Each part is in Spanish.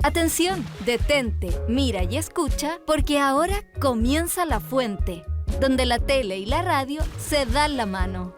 Atención, detente, mira y escucha, porque ahora comienza La Fuente, donde la tele y la radio se dan la mano.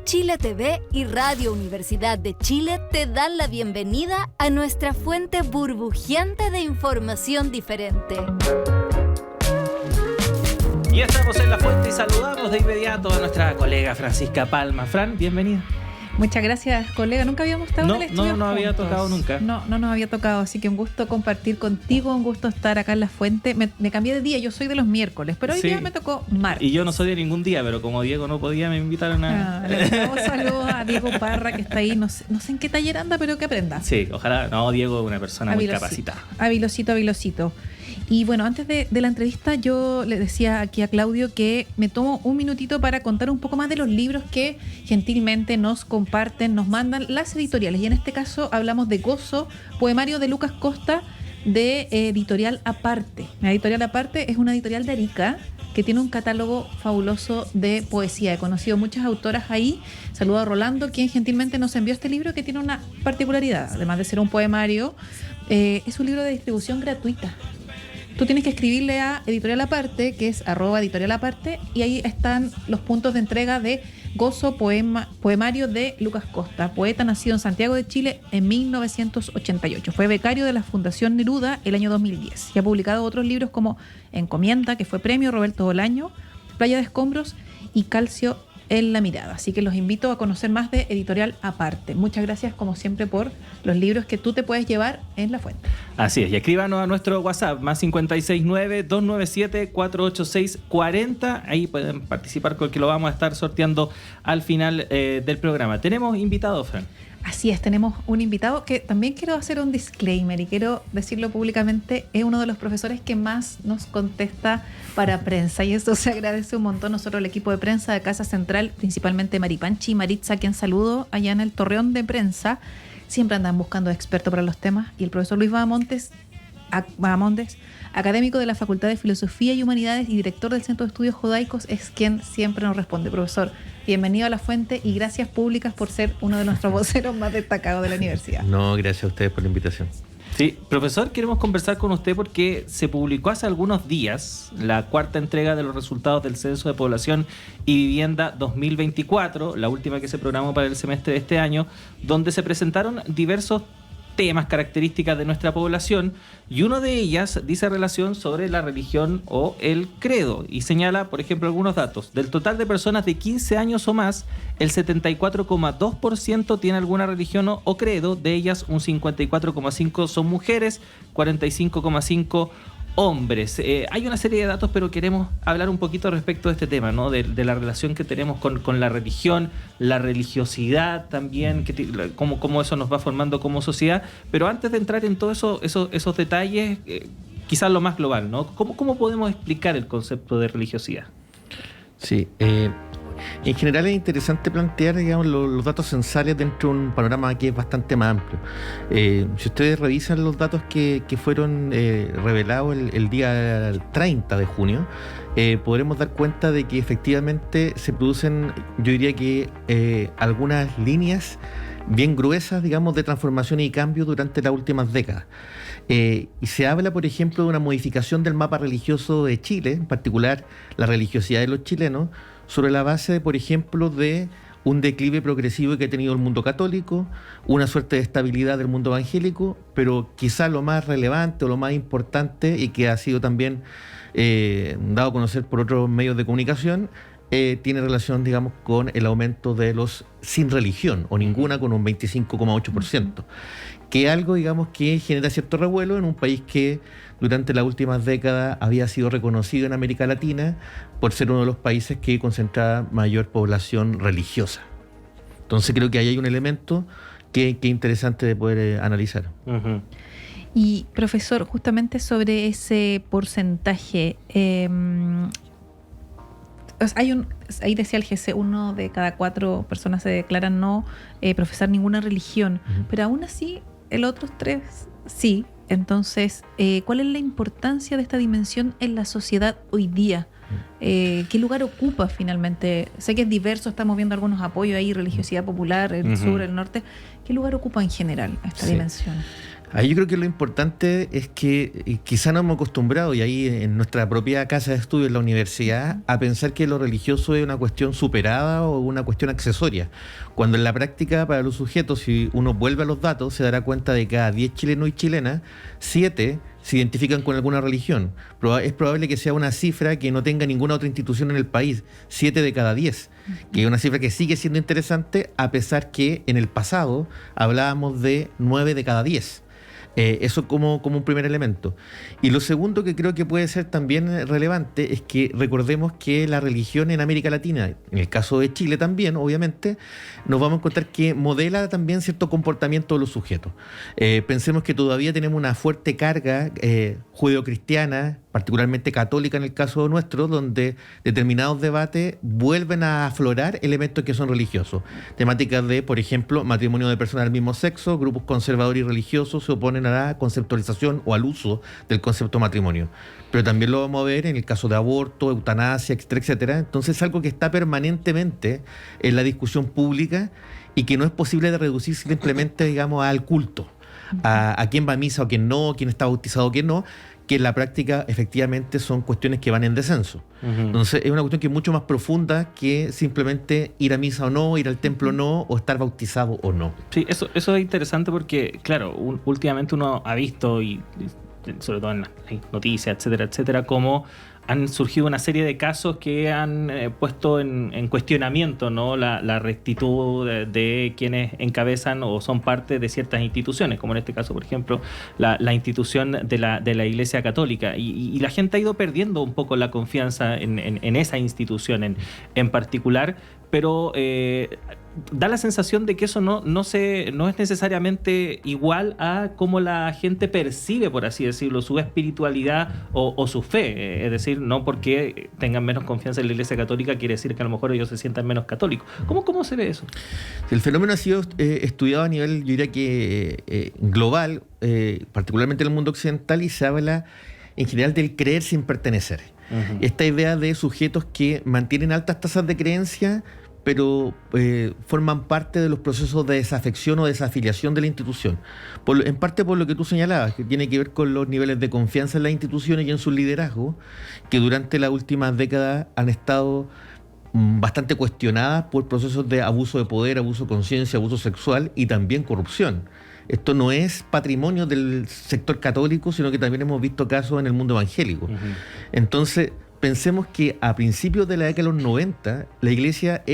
Chile TV y Radio Universidad de Chile te dan la bienvenida a nuestra fuente burbujeante de información diferente. Y estamos en La Fuente y saludamos de inmediato a nuestra colega Francisca Palma. Fran, bienvenida. Muchas gracias, colega. Nunca habíamos estado en el estudio No había tocado nunca. No nos había tocado, así que un gusto compartir contigo, un gusto estar acá en La Fuente. Me cambié de día, yo soy de los miércoles, pero hoy día me tocó martes. Y yo no soy de ningún día, pero como Diego no podía, me invitaron a... Un saludo a Diego Parra, que está ahí, no sé en qué taller anda, pero que aprenda. Sí, ojalá. No, Diego es una persona muy capacitada. Habilosito. Y bueno, antes de la entrevista yo le decía aquí a Claudio que me tomo un minutito para contar un poco más de los libros que gentilmente nos comparten, nos mandan las editoriales. Y en este caso hablamos de Gozo, poemario de Lucas Costa, de Editorial Aparte. La Editorial Aparte es una editorial de Arica que tiene un catálogo fabuloso de poesía. He conocido muchas autoras ahí. Saludo a Rolando, quien gentilmente nos envió este libro que tiene una particularidad. Además de ser un poemario, es un libro de distribución gratuita. Tú tienes que escribirle a Editorial Aparte, que es @editorialaparte, y ahí están los puntos de entrega de Gozo, poemario de Lucas Costa, poeta nacido en Santiago de Chile en 1988. Fue becario de la Fundación Neruda el año 2010 y ha publicado otros libros como Encomienda, que fue premio Roberto Bolaño, Playa de Escombros y Calcio en la mirada. Así que los invito a conocer más de Editorial Aparte. Muchas gracias, como siempre, por los libros que tú te puedes llevar en La Fuente. Así es, y escríbanos a nuestro WhatsApp, más 569-297-486-40. Ahí pueden participar con el que lo vamos a estar sorteando al final del programa. ¿Tenemos invitado, Fran? Así es, tenemos un invitado que también quiero hacer un disclaimer y quiero decirlo públicamente, es uno de los profesores que más nos contesta para prensa y eso se agradece un montón. Nosotros, el equipo de prensa de Casa Central, principalmente Maripanchi y Maritza, quien saludo allá en el Torreón de Prensa, siempre andan buscando expertos para los temas, y el profesor Luis Bahamondes, académico de la Facultad de Filosofía y Humanidades y director del Centro de Estudios Judaicos, es quien siempre nos responde. Profesor, bienvenido a La Fuente y gracias públicas por ser uno de nuestros voceros más destacados de la universidad. No, gracias a ustedes por la invitación. Sí, profesor, queremos conversar con usted porque se publicó hace algunos días la cuarta entrega de los resultados del Censo de Población y Vivienda 2024, la última que se programó para el semestre de este año, donde se presentaron diversos temas, características de nuestra población, y uno de ellas dice relación sobre la religión o el credo, y señala, por ejemplo, algunos datos. Del total de personas de 15 años o más, el 74,2% tiene alguna religión o credo, de ellas un 54,5% son mujeres, 45,5% hombres. Hay una serie de datos, pero queremos hablar un poquito respecto de este tema, ¿no? De la relación que tenemos con la religión, la religiosidad también, cómo eso nos va formando como sociedad. Pero antes de entrar en todos esos detalles, quizás lo más global, ¿no? ¿Cómo podemos explicar el concepto de religiosidad? Sí, en general es interesante plantear, digamos, los datos censales dentro de un panorama que es bastante más amplio. Si ustedes revisan los datos que fueron revelados el día 30 de junio, podremos dar cuenta de que efectivamente se producen, yo diría que algunas líneas bien gruesas, digamos, de transformación y cambio durante las últimas décadas. Y se habla, por ejemplo, de una modificación del mapa religioso de Chile, en particular la religiosidad de los chilenos, sobre la base, por ejemplo, de un declive progresivo que ha tenido el mundo católico, una suerte de estabilidad del mundo evangélico, pero quizá lo más relevante o lo más importante, y que ha sido también dado a conocer por otros medios de comunicación, tiene relación, digamos, con el aumento de los sin religión, o ninguna, con un 25,8%, que es algo, digamos, que genera cierto revuelo en un país que durante las últimas décadas había sido reconocido en América Latina por ser uno de los países que concentraba mayor población religiosa. Entonces creo que ahí hay un elemento que es interesante de poder analizar. Uh-huh. Y profesor, justamente sobre ese porcentaje, ahí decía el GC, 1 de cada 4 personas se declaran no profesar ninguna religión, pero aún así el otro 3 sí. Entonces, ¿cuál es la importancia de esta dimensión en la sociedad hoy día? ¿Qué lugar ocupa finalmente? Sé que es diverso, estamos viendo algunos apoyos ahí, religiosidad popular, el sur, el norte. ¿Qué lugar ocupa en general esta dimensión? Ahí yo creo que lo importante es que quizá no hemos acostumbrado, y ahí en nuestra propia casa de estudio en la universidad, a pensar que lo religioso es una cuestión superada o una cuestión accesoria. Cuando en la práctica para los sujetos, si uno vuelve a los datos, se dará cuenta de que cada 10 chilenos y chilenas, 7 se identifican con alguna religión. Es probable que sea una cifra que no tenga ninguna otra institución en el país, 7 de cada 10, que es una cifra que sigue siendo interesante a pesar que en el pasado hablábamos de 9 de cada 10. Eso como un primer elemento. Y lo segundo que creo que puede ser también relevante es que recordemos que la religión en América Latina, en el caso de Chile también, obviamente, nos vamos a encontrar que modela también cierto comportamiento de los sujetos. Pensemos que todavía tenemos una fuerte carga judeocristiana, particularmente católica en el caso nuestro, donde determinados debates vuelven a aflorar elementos que son religiosos. Temáticas de, por ejemplo, matrimonio de personas del mismo sexo, grupos conservadores y religiosos se oponen a la conceptualización o al uso del concepto matrimonio. Pero también lo vamos a ver en el caso de aborto, eutanasia, etcétera, etcétera. Entonces es algo que está permanentemente en la discusión pública y que no es posible de reducir simplemente, digamos, al culto, a quién va a misa o quién no, quién está bautizado o quién no, que en la práctica efectivamente son cuestiones que van en descenso. Entonces es una cuestión que es mucho más profunda que simplemente ir a misa o no, ir al templo o no, o estar bautizado o no. Sí, eso es interesante porque, claro, últimamente uno ha visto, y sobre todo en las noticias, etcétera, etcétera, cómo han surgido una serie de casos que han puesto en cuestionamiento, ¿no?, la rectitud de quienes encabezan o son parte de ciertas instituciones, como en este caso, por ejemplo, la institución de la Iglesia Católica. Y la gente ha ido perdiendo un poco la confianza en esa institución en particular, pero da la sensación de que eso no es necesariamente igual a cómo la gente percibe, por así decirlo, su espiritualidad o su fe. Es decir, no porque tengan menos confianza en la Iglesia Católica quiere decir que a lo mejor ellos se sientan menos católicos. ¿Cómo se ve eso? El fenómeno ha sido estudiado a nivel, yo diría que global, particularmente en el mundo occidental, y se habla en general del creer sin pertenecer. Esta idea de sujetos que mantienen altas tasas de creencia, pero forman parte de los procesos de desafección o desafiliación de la institución. En parte por lo que tú señalabas, que tiene que ver con los niveles de confianza en las instituciones y en su liderazgo, que durante las últimas décadas han estado bastante cuestionadas por procesos de abuso de poder, abuso de conciencia, abuso sexual y también corrupción. Esto no es patrimonio del sector católico, sino que también hemos visto casos en el mundo evangélico. Entonces, pensemos que a principios de la década de los 90, la Iglesia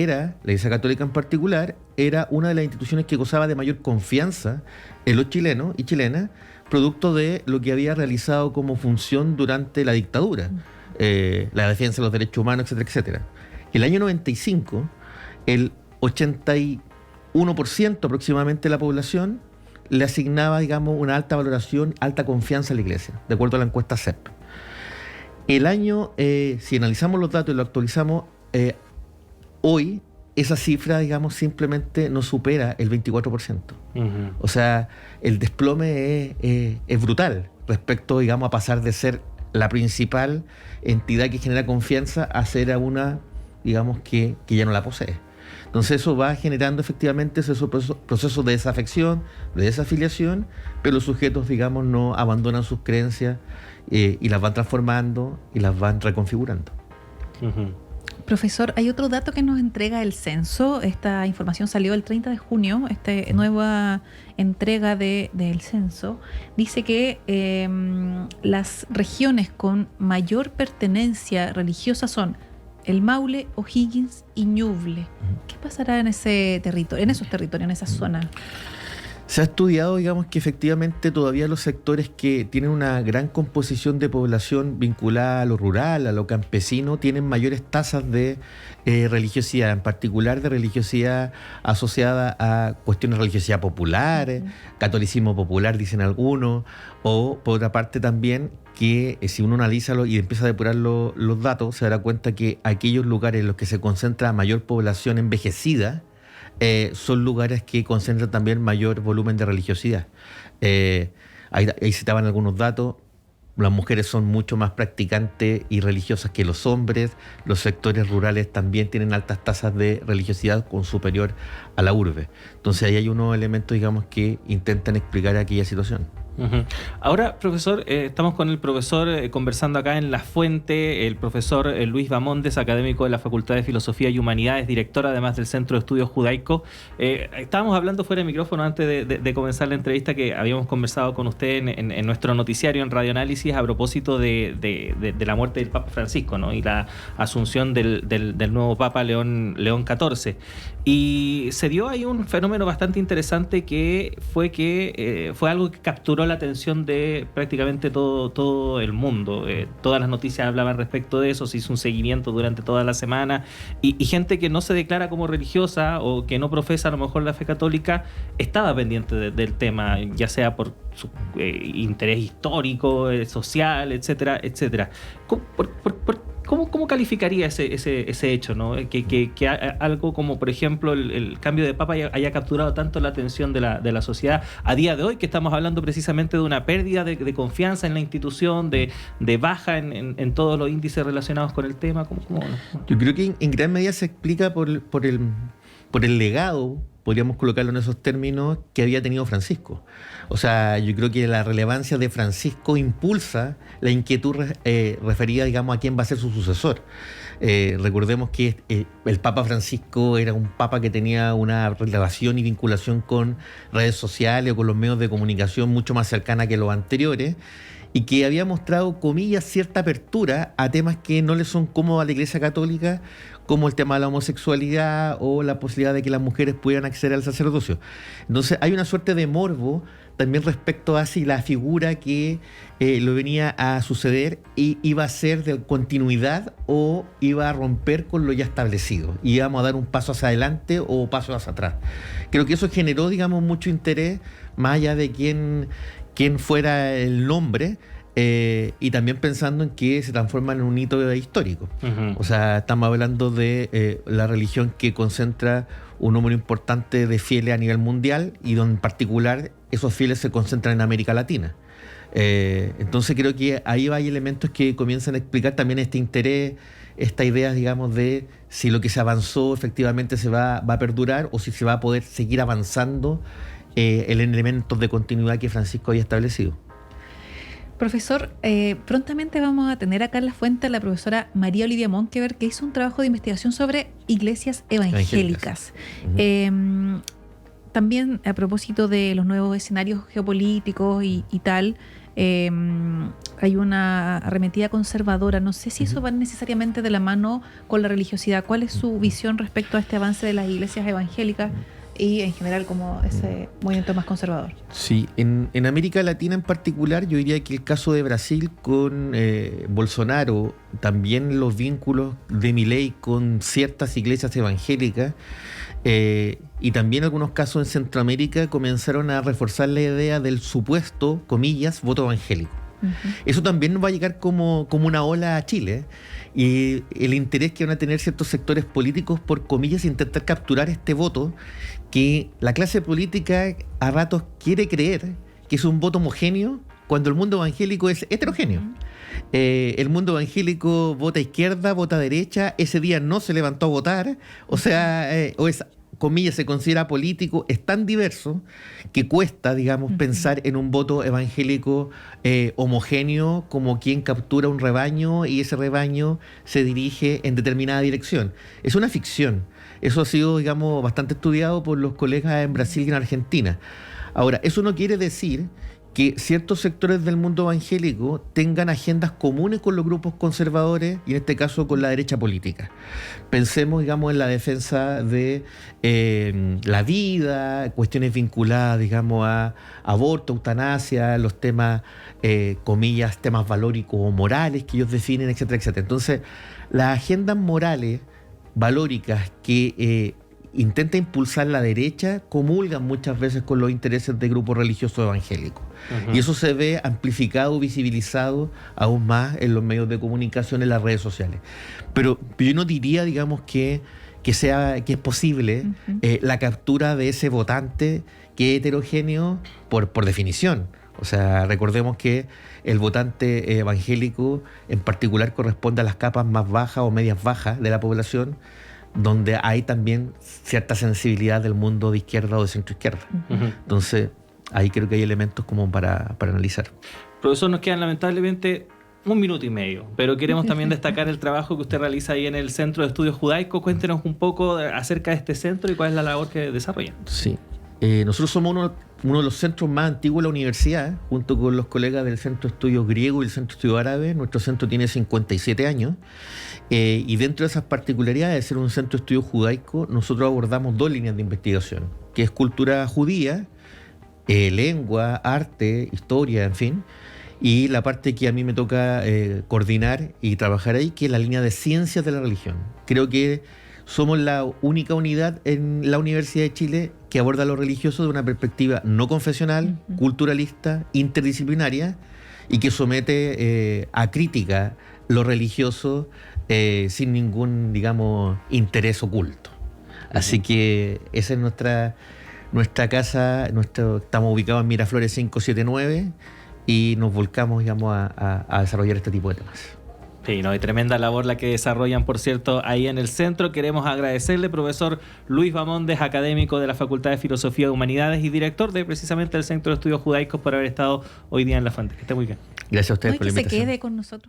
Católica en particular, era una de las instituciones que gozaba de mayor confianza en los chilenos y chilenas, producto de lo que había realizado como función durante la dictadura, la defensa de los derechos humanos, etcétera, etcétera. El año 95, el 81% aproximadamente de la población le asignaba, digamos, una alta valoración, alta confianza a la Iglesia, de acuerdo a la encuesta CEP. El año, si analizamos los datos y lo actualizamos, hoy esa cifra, digamos, simplemente no supera el 24%. O sea, el desplome es brutal respecto, digamos, a pasar de ser la principal entidad que genera confianza a ser a una, digamos, que ya no la posee. Entonces eso va generando efectivamente esos procesos de desafección, de desafiliación, pero los sujetos, digamos, no abandonan sus creencias y las van transformando y las van reconfigurando. Profesor, hay otro dato que nos entrega el censo. Esta información salió el 30 de junio, esta nueva entrega del censo. Dice que las regiones con mayor pertenencia religiosa son el Maule, O'Higgins y Ñuble. ¿Qué pasará en ese territorio, en esos territorios, en esa zona? Se ha estudiado, digamos, que efectivamente todavía los sectores que tienen una gran composición de población vinculada a lo rural, a lo campesino, tienen mayores tasas de religiosidad, en particular de religiosidad asociada a cuestiones de religiosidad populares, catolicismo popular, dicen algunos, o por otra parte también que si uno analiza y empieza a depurar los datos, se dará cuenta que aquellos lugares en los que se concentra mayor población envejecida, son lugares que concentran también mayor volumen de religiosidad. Ahí citaban algunos datos. Las mujeres son mucho más practicantes y religiosas que los hombres. Los sectores rurales también tienen altas tasas de religiosidad superior a la urbe. Entonces ahí hay unos elementos, digamos, que intentan explicar aquella situación. Uh-huh. Ahora, profesor, estamos con el profesor conversando acá en La Fuente, el profesor Luis Bamondes, académico de la Facultad de Filosofía y Humanidades, director además del Centro de Estudios Judaicos. Estábamos hablando fuera de micrófono antes de comenzar la entrevista, que habíamos conversado con usted en nuestro noticiario en Radio Análisis a propósito de la muerte del Papa Francisco, ¿no? Y la asunción del nuevo Papa León XIV. Y se dio ahí un fenómeno bastante interesante que fue algo que capturó la atención de prácticamente todo el mundo. Todas las noticias hablaban respecto de eso, se hizo un seguimiento durante toda la semana y gente que no se declara como religiosa o que no profesa a lo mejor la fe católica estaba pendiente del tema, ya sea por su interés histórico, social, etcétera, etcétera. ¿Cómo calificaría ese hecho, ¿no? Que algo como, por ejemplo, el cambio de Papa haya capturado tanto la atención de la sociedad a día de hoy, que estamos hablando precisamente de una pérdida de confianza en la institución, de baja en todos los índices relacionados con el tema? ¿Cómo? Yo creo que en gran medida se explica por el legado, podríamos colocarlo en esos términos, que había tenido Francisco. O sea, yo creo que la relevancia de Francisco impulsa la inquietud referida, digamos, a quién va a ser su sucesor. Recordemos que el Papa Francisco era un papa que tenía una relación y vinculación con redes sociales o con los medios de comunicación mucho más cercana que los anteriores, y que había mostrado, comillas, cierta apertura a temas que no le son cómodos a la Iglesia Católica, como el tema de la homosexualidad o la posibilidad de que las mujeres pudieran acceder al sacerdocio. Entonces hay una suerte de morbo también respecto a si la figura que lo venía a suceder iba a ser de continuidad o iba a romper con lo ya establecido, y íbamos a dar un paso hacia adelante o paso hacia atrás. Creo que eso generó, digamos, mucho interés, más allá de quién fuera el nombre, y también pensando en que se transforma en un hito histórico. Uh-huh. O sea, estamos hablando de la religión que concentra un número importante de fieles a nivel mundial, y donde en particular esos fieles se concentran en América Latina. Entonces creo que ahí hay elementos que comienzan a explicar también este interés, esta idea, digamos, de si lo que se avanzó efectivamente se va a perdurar o si se va a poder seguir avanzando el elemento de continuidad que Francisco había establecido. Profesor, prontamente vamos a tener acá en La Fuente a la profesora María Olivia Monkeberg, que hizo un trabajo de investigación sobre iglesias evangélicas. Uh-huh. También a propósito de los nuevos escenarios geopolíticos y tal, hay una arremetida conservadora. No sé si eso va necesariamente de la mano con la religiosidad. ¿Cuál es su visión respecto a este avance de las iglesias evangélicas y en general como ese movimiento más conservador? Sí, en América Latina en particular, yo diría que el caso de Brasil con Bolsonaro, también los vínculos de Milei con ciertas iglesias evangélicas, y también algunos casos en Centroamérica comenzaron a reforzar la idea del supuesto, comillas, voto evangélico. Uh-huh. Eso también va a llegar como una ola a Chile, y el interés que van a tener ciertos sectores políticos por, comillas, intentar capturar este voto que la clase política a ratos quiere creer que es un voto homogéneo cuando el mundo evangélico es heterogéneo. Uh-huh. El mundo evangélico vota izquierda, vota derecha, ese día no se levantó a votar, o sea, o es, comillas, se considera político, es tan diverso que cuesta, digamos, pensar en un voto evangélico homogéneo como quien captura un rebaño y ese rebaño se dirige en determinada dirección. Es una ficción. Eso ha sido, digamos, bastante estudiado por los colegas en Brasil y en Argentina. Ahora, eso no quiere decir que ciertos sectores del mundo evangélico tengan agendas comunes con los grupos conservadores y en este caso con la derecha política. Pensemos, digamos, en la defensa de la vida, cuestiones vinculadas, digamos, a aborto, eutanasia, los temas, comillas, temas valóricos o morales que ellos definen, etcétera, etcétera. Entonces, las agendas morales, valóricas que intenta impulsar la derecha, comulgan muchas veces con los intereses de grupos religiosos evangélicos. Uh-huh. Y eso se ve amplificado, visibilizado aún más en los medios de comunicación, en las redes sociales. Pero yo no diría, digamos, que es posible la captura de ese votante que es heterogéneo por definición. O sea, recordemos que el votante evangélico en particular corresponde a las capas más bajas o medias bajas de la población, donde hay también cierta sensibilidad del mundo de izquierda o de centro izquierda. Uh-huh. Entonces, ahí creo que hay elementos como para analizar. Profesor, nos quedan lamentablemente 1 minuto y medio, pero queremos también destacar el trabajo que usted realiza ahí en el Centro de Estudios Judaicos. Cuéntenos un poco acerca de este centro y cuál es la labor que desarrollan. Sí. Nosotros somos uno de los centros más antiguos de la universidad, junto con los colegas del Centro de Estudios Griego y el Centro de Estudios Árabe. Nuestro centro tiene 57 años y dentro de esas particularidades de ser un centro de estudios judaico, nosotros abordamos 2 líneas de investigación, que es cultura judía, lengua, arte, historia, en fin, y la parte que a mí me toca coordinar y trabajar ahí, que es la línea de ciencias de la religión. Creo que somos la única unidad en la Universidad de Chile que aborda lo religioso de una perspectiva no confesional, culturalista, interdisciplinaria, y que somete a crítica lo religioso sin ningún, digamos, interés oculto. Así que esa es nuestra casa. Estamos ubicados en Miraflores 579 y nos volcamos, digamos, a desarrollar este tipo de temas. Sí, no, y tremenda labor la que desarrollan, por cierto, ahí en el centro. Queremos agradecerle, profesor Luis Bamondes, académico de la Facultad de Filosofía y Humanidades y director de precisamente el Centro de Estudios Judaicos, por haber estado hoy día en La Fuente. Que esté muy bien. Gracias a ustedes No, por la que se invitación. quede con nosotros.